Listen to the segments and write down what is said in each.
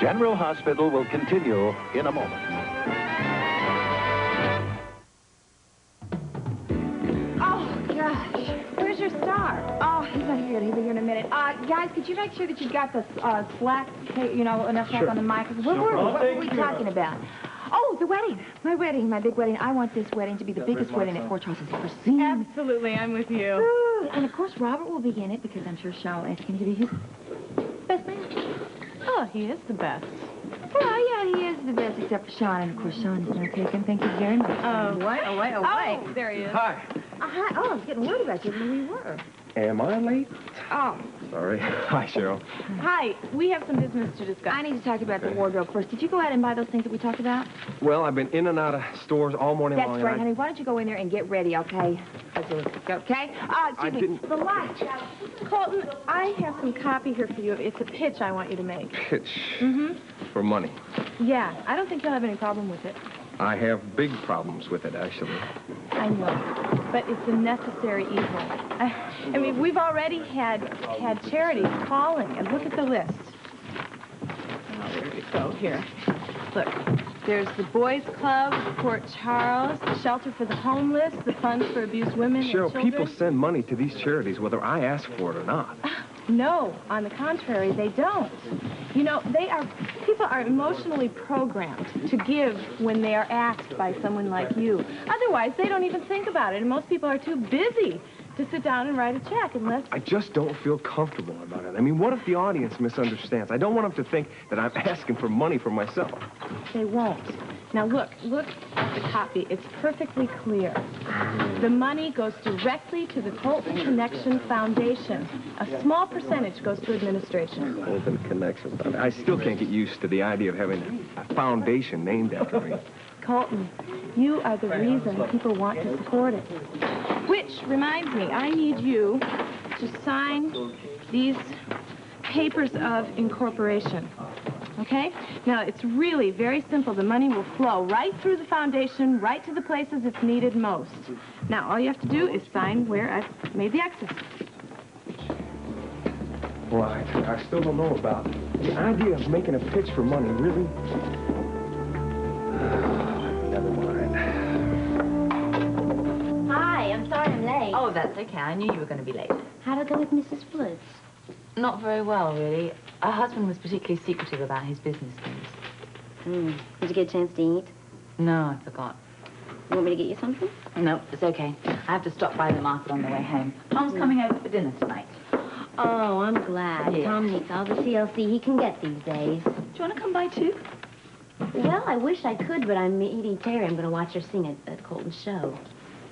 General Hospital will continue in a moment. Oh, gosh. Where's your star? Oh, he's not here yet. He'll be here in a minute. Guys, could you make sure that you've got the slack, you know, enough slack on the mic? What were we talking about? Oh, the wedding. My wedding, my big wedding. I want this wedding to be the biggest wedding that Fort Charles has ever seen. Absolutely, I'm with you. And, of course, Robert will be in it because I'm sure Shaw will ask him to be his best man. Oh, he is the best. Well, yeah, he is the best, except for Sean. And, of course, Sean is not taken. Thank you very much. Oh, wait. Oh, there he is. Hi. Hi. Oh, I was getting worried about you when we were. Am I late? Oh. Sorry. Hi, Cheryl. Hi, we have some business to discuss. I need to talk about the wardrobe first. Did you go out and buy those things that we talked about? Well, I've been in and out of stores all morning long. That's right, honey. Why don't you go in there and get ready, okay? Okay? Excuse me. The lights. Colton, I have some copy here for you. It's a pitch I want you to make. Pitch. Mm-hmm. For money. Yeah, I don't think you'll have any problem with it. I have big problems with it, actually. I know, but it's a necessary evil. I mean, we've already had charities calling, and look at the list. Oh, where did it go? Here. Look, there's the Boys Club, Fort Charles, the Shelter for the Homeless, the Fund for Abused Women and Cheryl, Children. people send money to these charities whether I ask for it or not. No, on the contrary, they don't. You know, people are emotionally programmed to give when they are asked by someone like you. Otherwise, they don't even think about it, and most people are too busy to sit down and write a check unless... I just don't feel comfortable about it. I mean, what if the audience misunderstands? I don't want them to think that I'm asking for money for myself. They won't. Now, look at the copy. It's perfectly clear. The money goes directly to the Colton Connection Foundation. A small percentage goes to administration. Colton Connection. I still can't get used to the idea of having a foundation named after me. Colton, you are the reason people want to support it. Which reminds me, I need you to sign these papers of incorporation. Okay? Now, it's really very simple. The money will flow right through the foundation, right to the places it's needed most. Now, all you have to do is sign where I've made the X's. Well, I still don't know about the idea of making a pitch for money, really. Never mind. Hi, I'm sorry I'm late. Oh, that's okay. I knew you were going to be late. How'd it go with Mrs. Floods? Not very well, really. Her husband was particularly secretive about his business things. Did you get a chance to eat? No, I forgot. You want me to get you something? No, it's okay. I have to stop by the market on the way home. Tom's coming over for dinner tonight. Oh, I'm glad. Yeah. Tom needs all the CLC he can get these days. Do you want to come by, too? Well, I wish I could, but I'm meeting Terry. I'm going to watch her sing at Colton's show.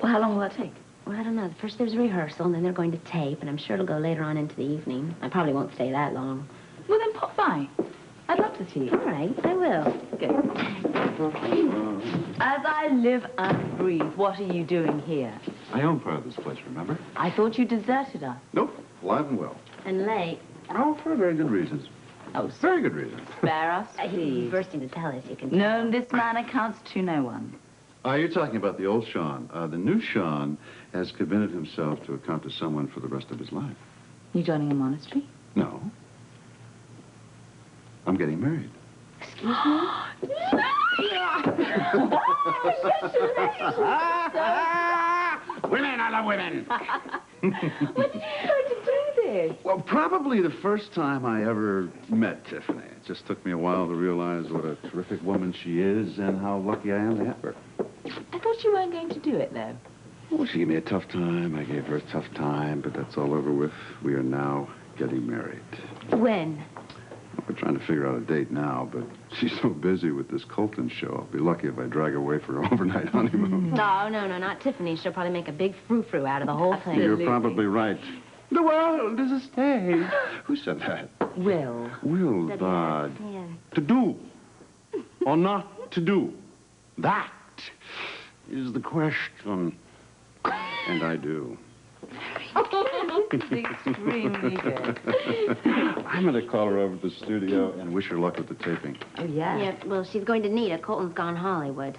Well, how long will that take? Well, I don't know. First there's rehearsal, and then they're going to tape, and I'm sure it'll go later on into the evening. I probably won't stay that long. Well, then pop by. I'd love to see you. All right, I will. Good. As I live and breathe, what are you doing here? I own part of this place, remember? I thought you deserted us. Nope, alive and well. And late. Oh, for very good reasons. Oh, Very good reasons. spare us, He's please. bursting to tell us, you can No, this man accounts to no one. You're talking about the old Sean. The new Sean has committed himself to account to someone for the rest of his life. You joining a monastery? No. I'm getting married. Excuse me? Women, I love women. When did you start to do this? Well, probably the first time I ever met Tiffany. It just took me a while to realize what a terrific woman she is and how lucky I am to have her. I thought you weren't going to do it, though. Well, she gave me a tough time. I gave her a tough time, but that's all over with. We are now getting married. When? We're trying to figure out a date now, but she's so busy with this Colton show. I'll be lucky if I drag her away for an overnight honeymoon. No, not Tiffany. She'll probably make a big frou-frou out of the whole thing. You're probably right. The world is a stage. Who said that? Will. Will, Said Bud. yeah. To do or not to do. That is the question. And I do. Extremely good. I'm going to call her over to the studio and wish her luck with the taping. Oh, yeah. Yeah, well, she's going to need it. Colton's gone Hollywood.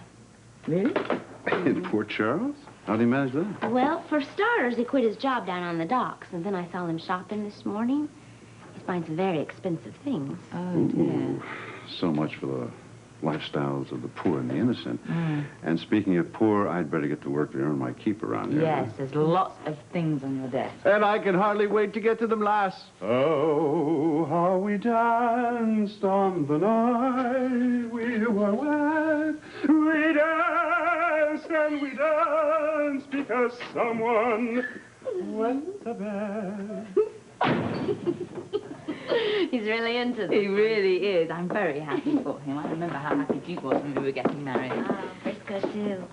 Really? In Fort Charles? How'd he manage that? Well, for starters, he quit his job down on the docks, and then I saw him shopping this morning. buying some very expensive things. Oh, dear. So much for the lifestyles of the poor and the innocent. And speaking of poor, I'd better get to work to earn my keep around here. Yes, there's lots of things on your desk. And I can hardly wait to get to them last. Oh, how we danced on the night we were wed. We danced and we danced because someone went to bed. He's really into this. He really is. I'm very happy for him. I remember how happy Duke was when we were getting married. Oh, Frisco, too.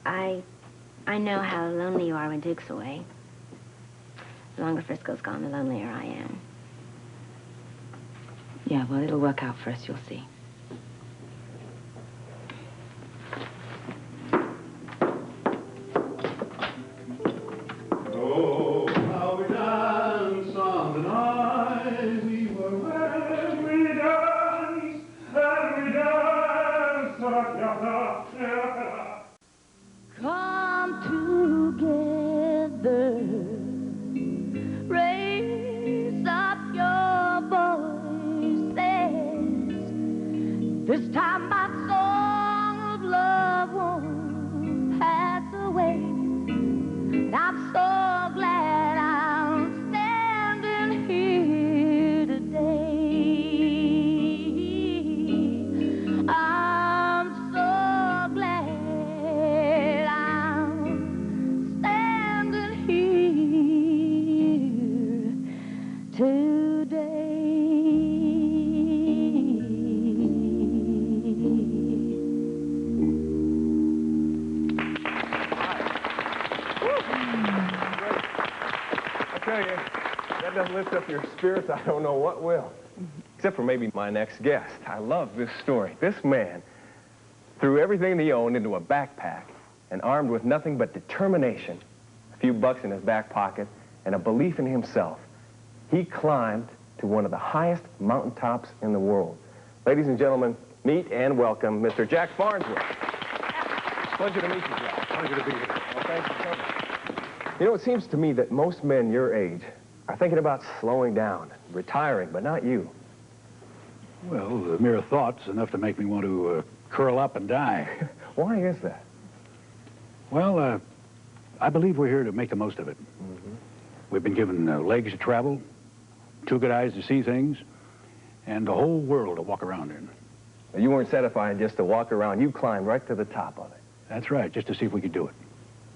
I know how lonely you are when Duke's away. The longer Frisco's gone, the lonelier I am. Yeah, well, it'll work out for us, you'll see. Oh, how we danced on the night we were wed. We danced and we danced. Come together, raise up your voices. This time my song of love won't pass away. And I'm so glad I'm standing here today. I'm so glad I'm standing here today. I tell you, that doesn't lift up your spirits, I don't know what will. Except for maybe my next guest. I love this story. This man threw everything he owned into a backpack and armed with nothing but determination, a few bucks in his back pocket, and a belief in himself, he climbed to one of the highest mountaintops in the world. Ladies and gentlemen, meet and welcome Mr. Jack Farnsworth. Pleasure to meet you, Jack. Pleasure to be here. Well, thanks for coming. You know, it seems to me that most men your age are thinking about slowing down, retiring, but not you. Well, the mere thought's enough to make me want to curl up and die. Why is that? Well, I believe we're here to make the most of it. We've been given legs to travel, two good eyes to see things, and the whole world to walk around in. You weren't satisfied just to walk around. You climbed right to the top of it. That's right, just to see if we could do it.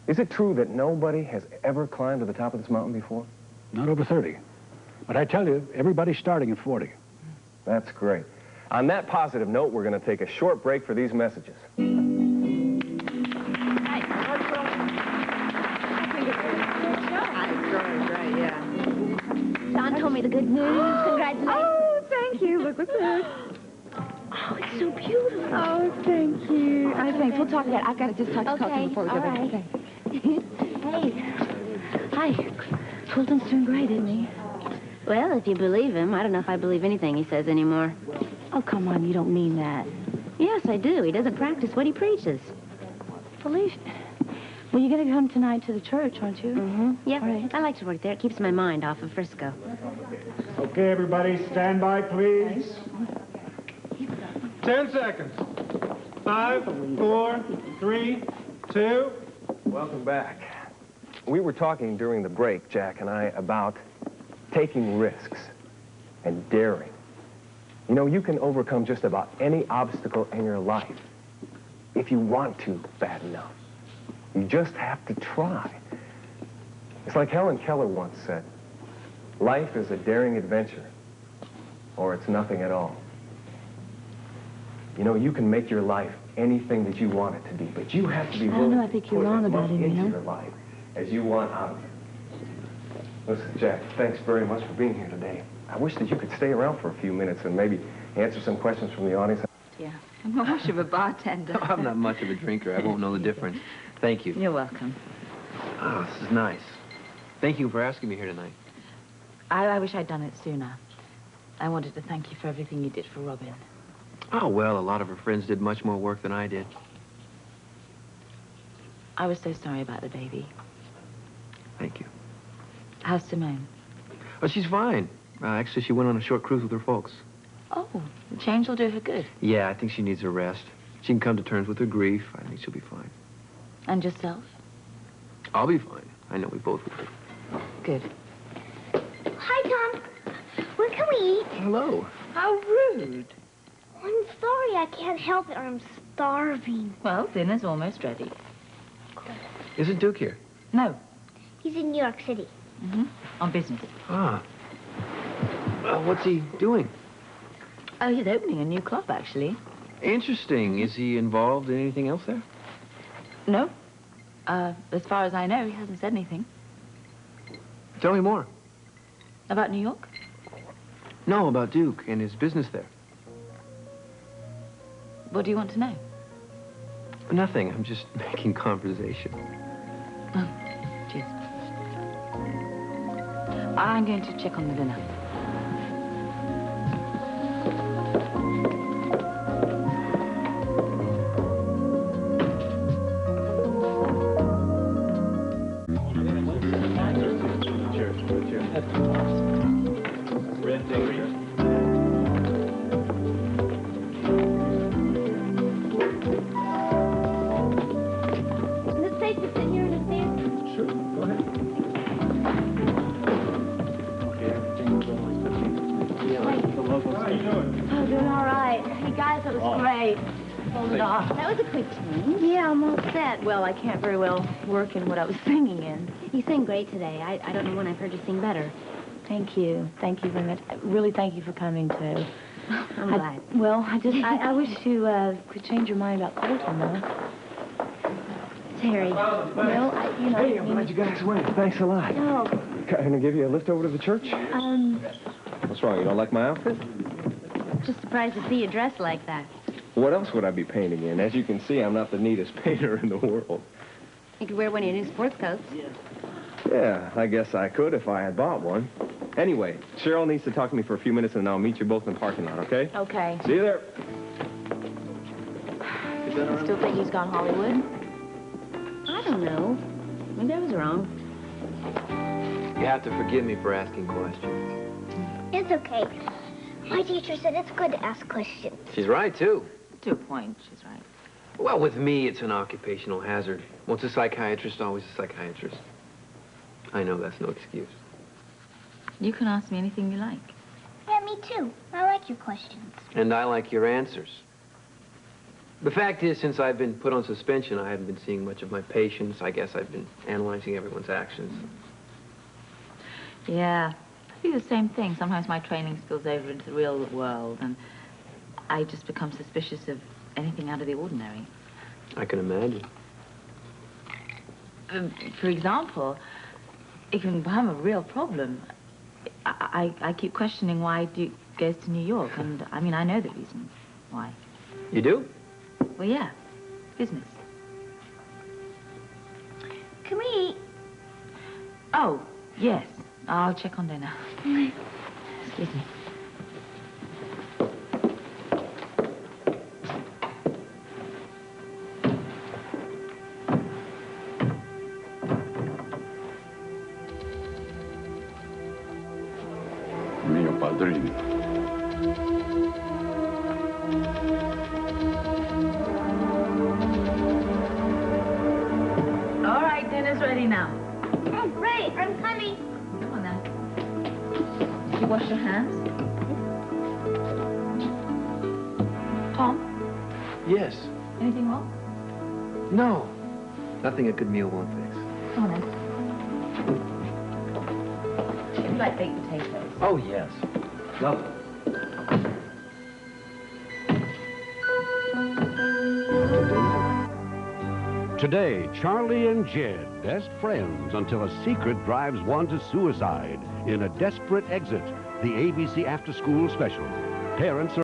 Is it true that nobody has ever climbed to the top of this mountain before? Not over 30. But I tell you, everybody's starting at 40. That's great. On that positive note, we're going to take a short break for these messages. John told me the good news. Congratulations. Oh, thank you. Look what's this. Oh, it's so beautiful. Oh, thank you. Thanks. We'll talk about it. I've got to just talk to you before we go all back. right. Okay. Hey. Hi. Fulton's doing great, isn't he? Well, if you believe him, I don't know if I believe anything he says anymore. Oh, come on, you don't mean that. Yes, I do. He doesn't practice what he preaches. Believe. Well, you're going to come tonight to the church, aren't you? Mm-hmm. Yep. All right. I like to work there. It keeps my mind off of Frisco. Okay, everybody, stand by, please. 10 seconds. 5, 4, 3, 2. Welcome back. We were talking during the break, Jack and I, about taking risks and daring. You know, you can overcome just about any obstacle in your life if you want to bad enough. You just have to try. It's like Helen Keller once said, life is a daring adventure, or it's nothing at all. You know, you can make your life anything that you want it to be, but you have to be willing I think to you're put wrong as about much him, you into know? your life as you want out of it. Listen, Jack, thanks very much for being here today. I wish that you could stay around for a few minutes and maybe answer some questions from the audience. Yeah. I'm not much of a bartender. I'm not much of a drinker. I won't know the difference. Thank you. You're welcome. Oh, this is nice. Thank you for asking me here tonight. I wish I'd done it sooner. I wanted to thank you for everything you did for Robin. Oh, well, a lot of her friends did much more work than I did. I was so sorry about the baby. Thank you. How's Simone? Oh, she's fine. Actually, she went on a short cruise with her folks. Oh, the change will do her good. Yeah, I think she needs a rest. She can come to terms with her grief. I think she'll be fine. And yourself? I'll be fine. I know we both will be. Good. Hi, Tom. Where can we eat? Hello. How rude. I'm sorry, I can't help it. I'm starving. Well, dinner's almost ready. Isn't Duke here? No. He's in New York City. On business. Ah. What's he doing? Oh, he's opening a new club, actually. Interesting. Is he involved in anything else there? No. As far as I know, he hasn't said anything. Tell me more. About New York? No, about Duke and his business there. What do you want to know? Nothing. I'm just making conversation. Oh, cheers. I'm going to check on the dinner. Is it safe to sit here in a stand? Sure, go ahead. Oh, doing all right. Hey, guys, that was great. Pulled it off. That was a quick change. Yeah, I'm all set. Well, I can't very well work in what I was singing in. You sang great today. I don't know when I've heard you sing better. Thank you. Thank you very much. Really, thank you for coming, too. I'm glad. Well, I wish you could change your mind about Colton, though. Terry. Well, Hey, I'm glad you guys went. Thanks a lot. Oh, Can I give you a lift over to the church? What's wrong? You don't like my outfit? Just surprised to see you dressed like that. What else would I be painting in? As you can see, I'm not the neatest painter in the world. You could wear one of your new sports coats. Yeah, I guess I could if I had bought one. Anyway, Cheryl needs to talk to me for a few minutes, and I'll meet you both in the parking lot, okay? Okay. See you there. You still think he's gone Hollywood? I don't know. Maybe I was wrong. You have to forgive me for asking questions. it's okay. My teacher said it's good to ask questions. She's right, too. To a point, she's right. Well, with me, it's an occupational hazard. Once a psychiatrist, always a psychiatrist. I know that's no excuse. You can ask me anything you like. Yeah, me too. I like your questions. And I like your answers. The fact is, since I've been put on suspension, I haven't been seeing much of my patients. I guess I've been analyzing everyone's actions. Yeah, I do the same thing. Sometimes my training spills over into the real world, and I just become suspicious of anything out of the ordinary. I can imagine. For example, it can become a real problem. I keep questioning why Duke goes to New York, and I mean, I know the reason why. You do? Well, yeah, business. Can we eat? Oh, yes. I'll check on dinner. Excuse me. Mio padrino. All right, dinner's ready now. Oh, great. I'm coming. Come on then. Did you wash your hands? Tom, Yes. anything wrong? No. Nothing a good meal won't fix. Come on then. Would you like baked potatoes? Oh, yes. Lovely. Today, Charlie and Jed, best friends until a secret drives one to suicide in A Desperate Exit, the ABC after-school special. Parents are